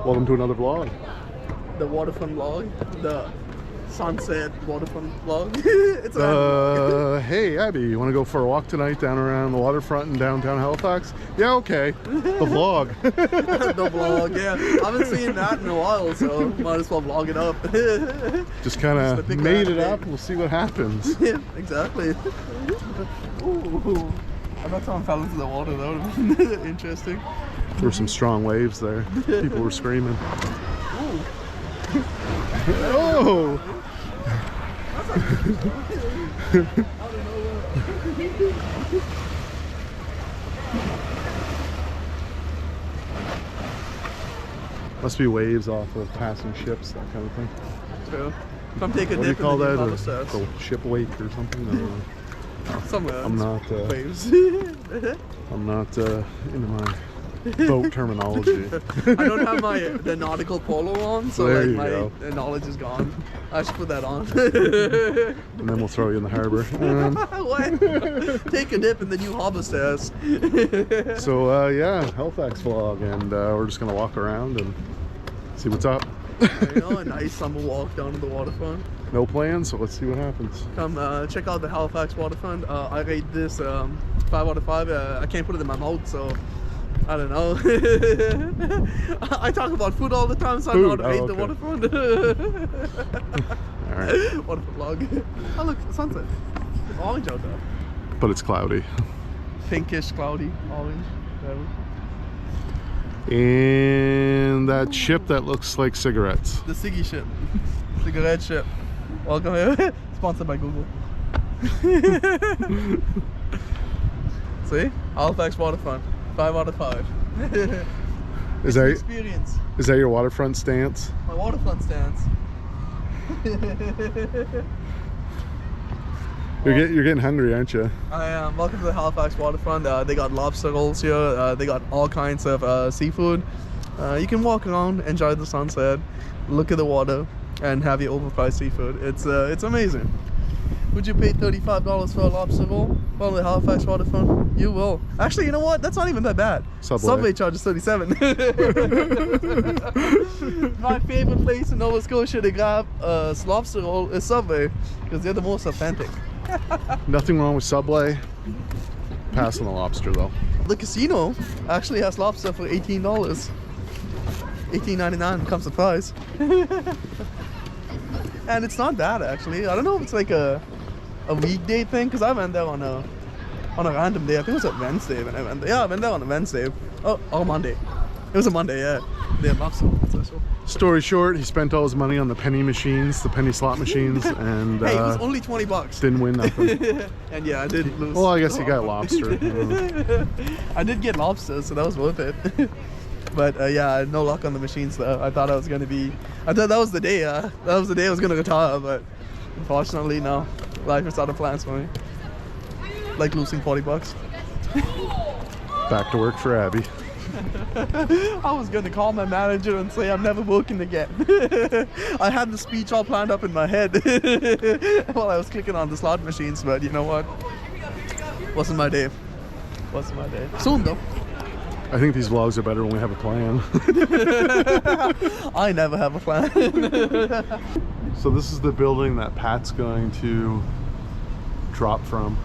Welcome to another vlog. The waterfront vlog, the sunset waterfront vlog. It's Hey Abby, you want to go for a walk tonight down around the waterfront in downtown Halifax? Yeah, okay. The vlog. The vlog, yeah. I haven't seen that in a while, so might as well vlog it up. Just kind of made it up. We'll see what happens. Yeah, exactly. Ooh. I bet someone fell into the water. That would have been interesting. There were some strong waves there. People were screaming. Oh! Must be waves off of passing ships, that kind of thing. True. Come take a What do you dip call in the that? A ship wake or something? I don't know. Somewhere. I'm not. Waves. I'm not into my boat terminology. I don't have the nautical polo on, so there like you my knowledge is gone. I should put that on. And then we'll throw you in the harbor. What? Take a dip in the new harbor stairs. So yeah, Halifax vlog, and we're just gonna walk around and see what's up. You know, a nice summer walk down to the waterfront. No plans, so let's see what happens. Come check out the Halifax waterfront. I rate this 5 out of 5. I can't put it in my mouth, so I don't know. I talk about food all the time, so I know how to rate the waterfront. All right. Waterfront vlog. Oh look, the sunset. It's orange out there. But it's cloudy. Pinkish, cloudy, orange. Whatever. And that ship that looks like cigarettes. The Siggy ship. Cigarette ship. Welcome here. Sponsored by Google. See? Halifax waterfront. 5 out of 5. Is that experience? Is that your waterfront stance? My waterfront stance. You're getting hungry, aren't you? I am. Welcome to the Halifax waterfront. They got lobster rolls here. They got all kinds of seafood. You can walk around, enjoy the sunset, look at the water, and have your overpriced seafood. It's amazing. Would you pay $35 for a lobster roll on the Halifax waterfront? You will. Actually, you know what? That's not even that bad. Subway charges $37. My favorite place in Nova Scotia to grab a lobster roll is Subway, because they're the most authentic. Nothing wrong with Subway. Pass on the lobster though. The casino actually has lobster for $18. $18.99 comes the price. And it's not bad actually. I don't know if it's like a weekday thing, because I went there on a random day. I think it was a Wednesday when I went there. Yeah, I went there on a Wednesday. Or Monday. It was a Monday, yeah. They have lobster. Story short, he spent all his money on the penny machines, the penny slot machines, and hey, it was only $20. Didn't win nothing. And yeah, I did lose. Well, I guess he got lobster. I did get lobster, so that was worth it. But yeah, no luck on the machines though. I thought that was the day. That was the day I was gonna retire, but unfortunately, no. Life is out of plans for me. Like losing $40. Back to work for Abby. I was gonna call my manager and say I'm never working again. I had the speech all planned up in my head while I was clicking on the slot machines, but you know what? Wasn't my day. Wasn't my day. Soon though. I think these vlogs are better when we have a plan. I never have a plan. So this is the building that Pat's going to drop from.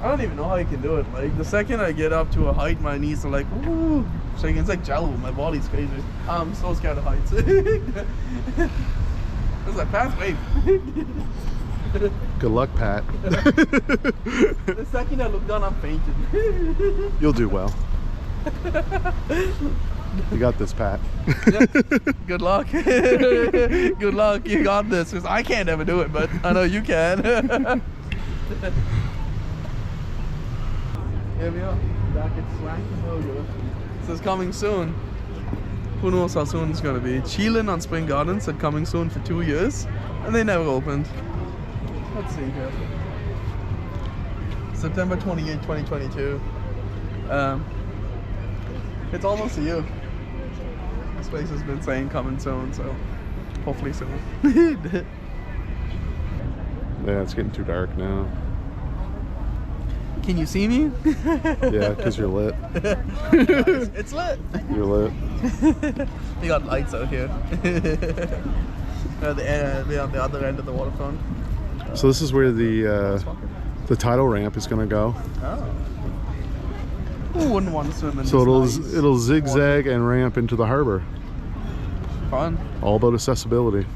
I don't even know how you can do it. Like the second I get up to a height, my knees are like, ooh, shaking. It's like jello. My body's crazy. I'm so scared of heights. It's like Pat's wave. Good luck, Pat. The second I look down, I'm fainting. You'll do well. You got this, Pat. Yeah. Good luck. Good luck. You got this. Because I can't ever do it, but I know you can. Here we are. Back at Swanky Burger. It says coming soon. Who knows how soon it's gonna be. Chillin' on Spring Gardens said coming soon for 2 years, and they never opened. Let's see here. September 28, 2022. It's almost a year. This place has been saying coming soon, so hopefully soon. Yeah, it's getting too dark now. Can you see me? Yeah, because you're lit. It's lit. You're lit. They got lights out here. They're on the other end of the waterfront. So this is where the tidal ramp is going to go. Oh. Who wouldn't want to swim in So this it'll zigzag and ramp into the harbor. Fun. All about accessibility,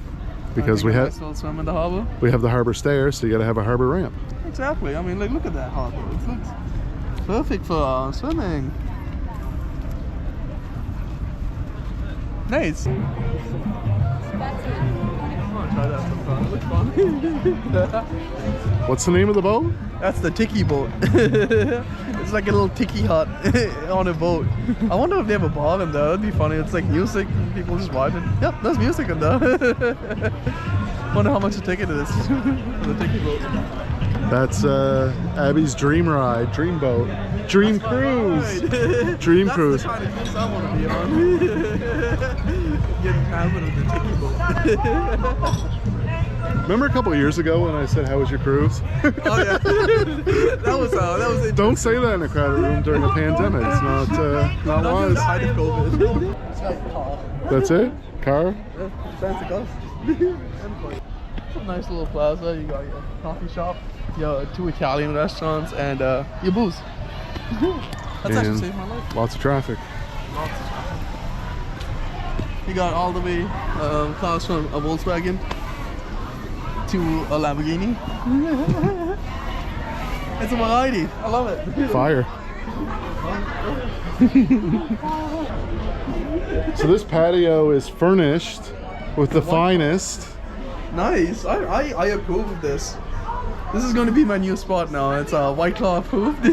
because we have swim in the harbor. we have the harbor stairs, so you got to have a harbor ramp. Exactly. I mean, like, look at that harbor. It looks perfect for swimming. Nice. Try that sometime. It looks fun. What's the name of the boat? That's the tiki boat. It's like a little tiki hut on a boat. I wonder if they have a bar in there. That'd be funny. It's like music, people just vibing. Yep, there's music in there. Wonder how much a ticket it is for the tiki boat. That's Abby's dream ride, dream boat, dream cruise, dream cruise. That's the kind of cruise I want to be on. Getting hammered with the tiki boat. Remember a couple of years ago when I said, "How was your cruise?" Oh yeah, that was it. Don't say that in a crowded room during a pandemic. It's not wise. The height of COVID. That's it. Car. Fancy cars. It's a nice little plaza. You got your coffee shop, your 2 Italian restaurants, and your booze. That's actually saved my life. Lots of traffic. Lots of traffic. You got all the way cars from a Volkswagen to a Lamborghini. It's a variety. I love it. Fire. So this patio is furnished with the finest. Nice. I approve of this. This is going to be my new spot now. It's White Claw approved.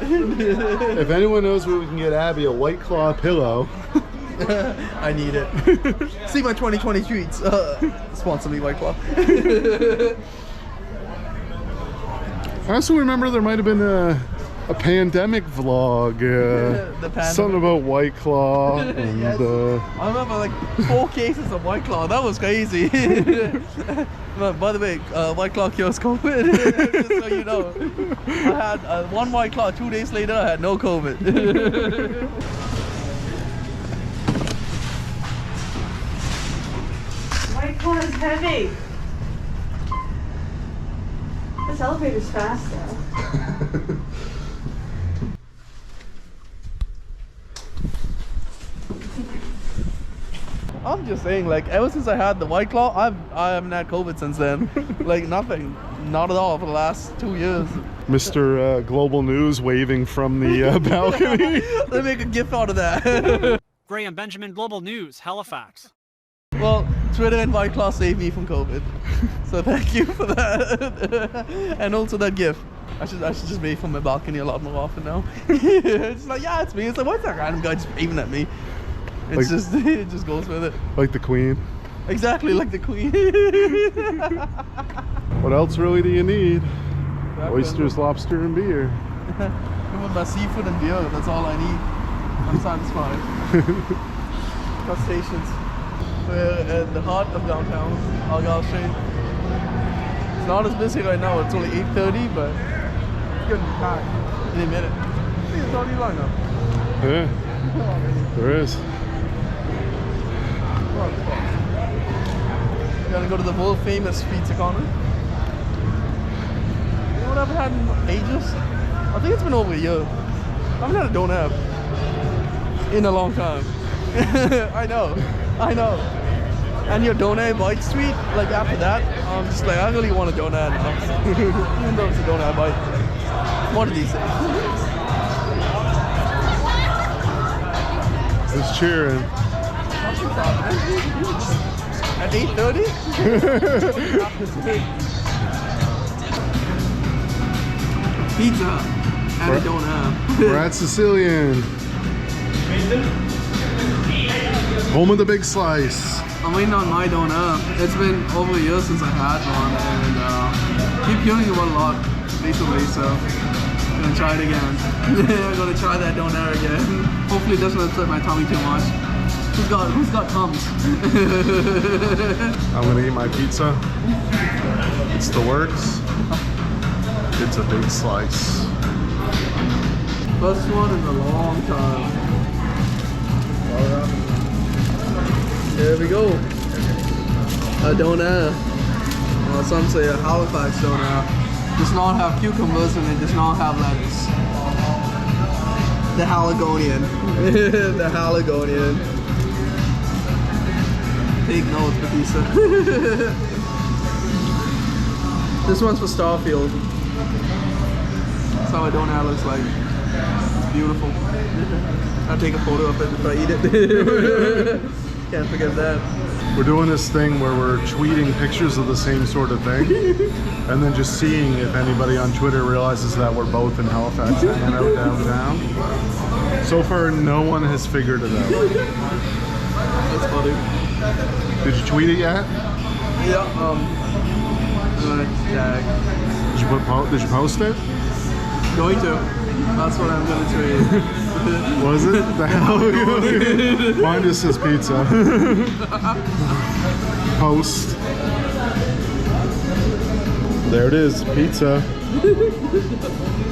If anyone knows where we can get Abby a White Claw pillow, I need it. See my 2020 tweets. Sponsor me, White Claw. I also remember there might have been a pandemic vlog. Something about White Claw. And, yes. I remember like 4 cases of White Claw. That was crazy. By the way, White Claw cures COVID. Just so you know. I had 1 White Claw. 2 days later, I had no COVID. White Claw is heavy. This elevator's fast though. I'm just saying, like, ever since I had the White Claw, I haven't had COVID since then. Like, nothing. Not at all for the last 2 years. Mr. Global News waving from the balcony. They make a gif out of that. Graham Benjamin, Global News, Halifax. Well, Twitter and White Claw saved me from COVID. So thank you for that. And also that gif. I should just wave from my balcony a lot more often now. It's like, yeah, it's me. It's like, what's that random guy just waving at me? It's like, it just goes with it. Like the Queen. Exactly, like the Queen. What else really do you need? Oysters, lobster, and beer. Come with my seafood and beer. That's all I need. I'm satisfied. Crustaceans. We're at the heart of downtown, Argyle Street. It's not as busy right now. It's only 8:30, but it's getting packed in a minute. I think it's already long enough. Yeah, there is. We're gonna go to the world famous pizza corner. You know what I haven't had in ages? I think it's been over a year. I haven't had a donut in a long time. I know. And your donut bite sweet, like after that, I'm just like, I really want a donut now. Even though it's a donut bite. One of these things. Who's cheering? At 8:30? Pizza and a donut. We're at Sicilian. Home of the big slice. I'm waiting on my donut. It's been over a year since I had one, and keep hearing about it a lot recently, so I'm gonna try it again. I'm gonna try that donut again. Hopefully it doesn't upset my tummy too much. Who's got thumbs? I'm gonna eat my pizza. It's the works. It's a big slice. First one in a long time. There we go. A doner. Well, some say a Halifax doner. Does not have cucumbers and it does not have lettuce. The Haligonian. The Haligonian. Take notes, Batista. This one's for Starfield. That's how a donut looks like. It's beautiful. I'll take a photo of it if I eat it. Can't forget that. We're doing this thing where we're tweeting pictures of the same sort of thing and then just seeing if anybody on Twitter realizes that we're both in Halifax hanging out downtown. So far, no one has figured it out. That's funny. Did you tweet it yet? Yeah, I'm gonna tag. Did you post it? Going to. That's what I'm gonna tweet. Was it? The hell? Mine just says pizza. Post. There it is, pizza.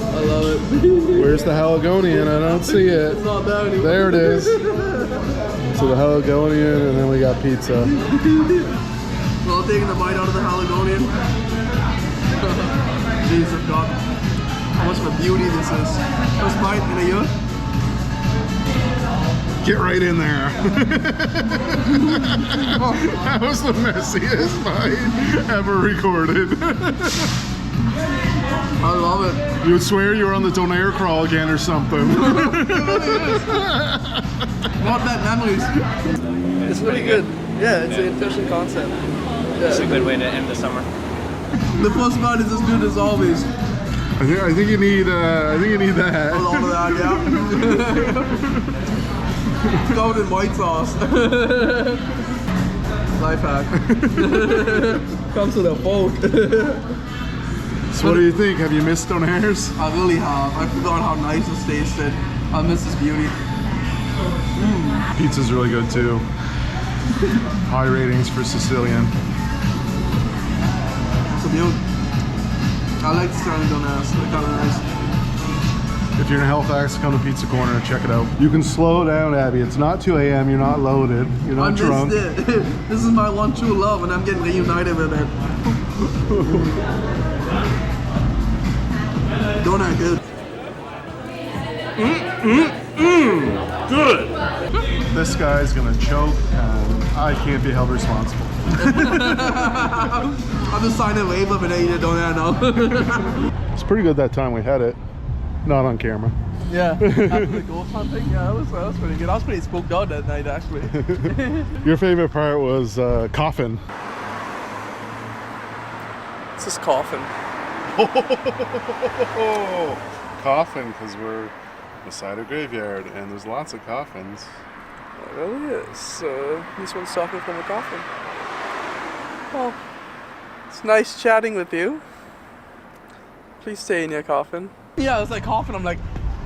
I love it. Where's the Haligonian? I don't see it. It's not there anymore. There it is. So the Haligonian, and then we got pizza. Well, taking a bite out of the Haligonian. Jesus God. How much of a beauty this is. First bite in a year. Get right in there. That was the messiest bite ever recorded. I love it. You would swear you were on the Donair crawl again or something. Not bad memories. It's really good. Yeah, it's an interesting concept. Yeah. It's a good way to end the summer. The first bite is as good as always. I think you need that. A lot of that, yeah. Covered in white sauce. Life hack. Comes with a fork. So what do you think? Have you missed Donairs? I really have. I forgot how nice this tasted. I miss this beauty. Pizza's really good too. High ratings for Sicilian. It's a beauty. I like the Stanley Donuts. They're kind of nice. If you're in Halifax, come to Pizza Corner, check it out. You can slow down, Abby. It's not 2 a.m. You're not loaded. You're not drunk. I missed it. This is my one true love, and I'm getting reunited with it. Donut good. Good. This guy's gonna choke, and I can't be held responsible. I'm just signing a waiver, but I eat a donut now. It's pretty good that time we had it. Not on camera. Yeah, after the ghost hunting, yeah, that was pretty good. I was pretty spooked out that night, actually. Your favorite part was coffin. It's just coffin. Coffin, because we're beside a graveyard, and there's lots of coffins. It really is. This one's talking from a coffin. Well, it's nice chatting with you. Please stay in your coffin. Yeah, it's like coffin. I'm like,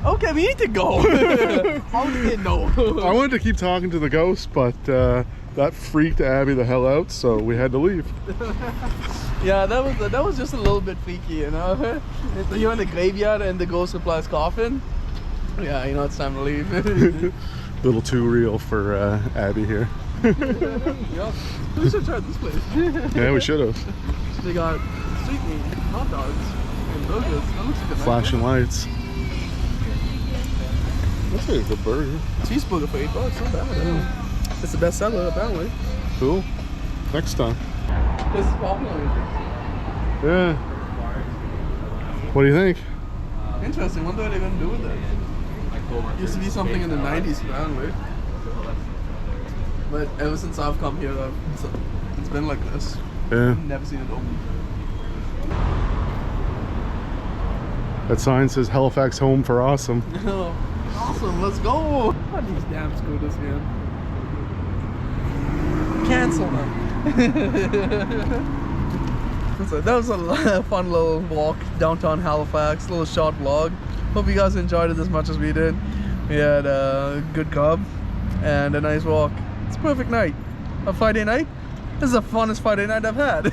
okay, we need to go. How did they know? I wanted to keep talking to the ghost, but that freaked Abby the hell out, so we had to leave. Yeah, that was just a little bit freaky, you know. You're in the graveyard and the ghost replies coffin. Yeah, you know it's time to leave. A little too real for Abby here. Yeah, we should try this place. Yeah, we should have. They got street meat, hot dogs, and burgers. That looks like a nice Flashing lights. That's a good burger. cheeseburger for $8. Not bad. Yeah. It's the best seller apparently. Cool. Next time. This is popular. Yeah. What do you think? Interesting. Wonder what they're gonna do with it. Used to be something in the 90s apparently. But ever since I've come here, it's been like this. Yeah. Never seen it open. That sign says Halifax home for awesome. Awesome, let's go! Not these damn scooters, man. Cancel them. So that was a fun little walk downtown Halifax, little short vlog. Hope you guys enjoyed it as much as we did. We had a good cub and a nice walk. It's a perfect night. A Friday night, This is the funnest Friday night I've had.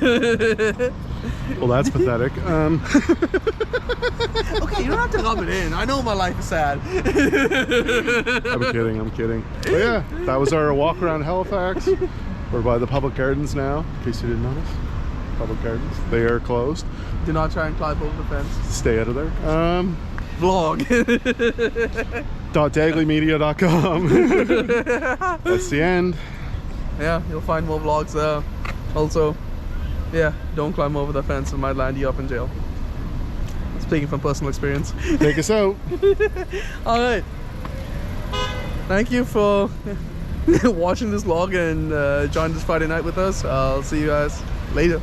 Well, that's pathetic. Okay, you don't have to rub it in. I know my life is sad. I'm kidding. But yeah, that was our walk around Halifax. We're by the public gardens now, in case you didn't notice. Public gardens. They are closed. Do not try and climb over the fence. Stay out of there. Vlog. .dagleymedia.com. That's the end. Yeah, you'll find more vlogs there. Also, yeah, don't climb over the fence. It might land you up in jail. Speaking from personal experience. Take us out. Alright. Thank you for watching this vlog and joining this Friday night with us. I'll see you guys later.